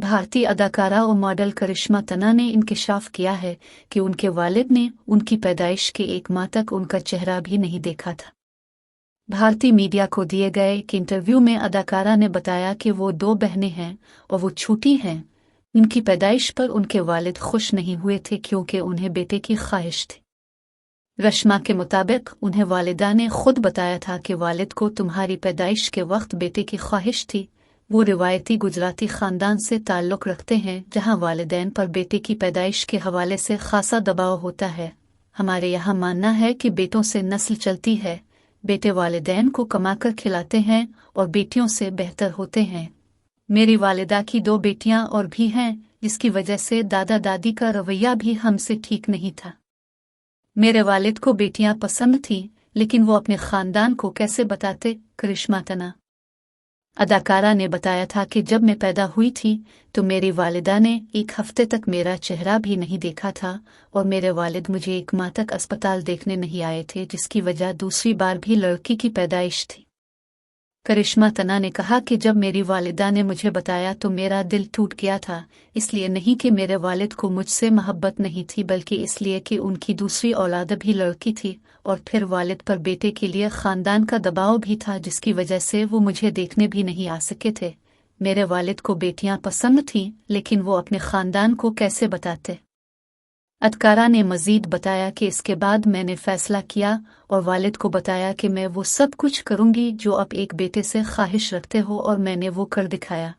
भारतीय अदाकारा और मॉडल करिश्मा तना ने इंकशाफ किया है कि उनके वालिद ने उनकी पैदाइश के 1 माह तक उनका चेहरा भी नहीं देखा था। भारतीय मीडिया को दिए गए एक इंटरव्यू में अदाकारा ने बताया कि वो 2 बहनें हैं और वो छोटी हैं। उनकी पैदाइश पर उनके वालिद खुश नहीं हुए थे क्योंकि उन्हें बेटे की ख्वाहिश थी। रश्मा के मुताबिक उन्हें वालिदा ने खुद बताया था कि वालिद को तुम्हारी पैदाइश के वक्त बेटे की ख्वाहिश थी। वो रिवायती गुजराती ख़ानदान से ताल्लुक़ रखते हैं जहां वालिदैन पर बेटे की पैदाइश के हवाले से खासा दबाव होता है। हमारे यहाँ मानना है कि बेटों से नस्ल चलती है। बेटे वालिदैन को कमाकर खिलाते हैं और बेटियों से बेहतर होते हैं। मेरी वालिदा की 2 बेटियां और भी हैं, जिसकी वजह से दादा दादी का रवैया भी हमसे ठीक नहीं था। मेरे वालिद को बेटियां पसंद थीं, लेकिन वो अपने ख़ानदान को कैसे बताते? करिश्मा तना अदाकारा ने बताया था कि जब मैं पैदा हुई थी तो मेरी वालिदा ने 1 हफ्ते तक मेरा चेहरा भी नहीं देखा था और मेरे वालिद मुझे 1 माह तक अस्पताल देखने नहीं आए थे, जिसकी वजह दूसरी बार भी लड़की की पैदाइश थी। करिश्मा तना ने कहा कि जब मेरी वालिदा ने मुझे बताया तो मेरा दिल टूट गया था, इसलिए नहीं कि मेरे वालिद को मुझसे मोहब्बत नहीं थी, बल्कि इसलिए कि उनकी दूसरी औलाद भी लड़की थी और फिर वालिद पर बेटे के लिए ख़ानदान का दबाव भी था, जिसकी वजह से वो मुझे देखने भी नहीं आ सके थे। मेरे वालिद को बेटियां पसंद थीं, लेकिन वो अपने ख़ानदान को कैसे बताते? अदकारा ने मज़ीद बताया कि इसके बाद मैंने फ़ैसला किया और वालिद को बताया कि मैं वो सब कुछ करूँगी जो आप एक बेटे से ख्वाहिश रखते हो, और मैंने वो कर दिखाया।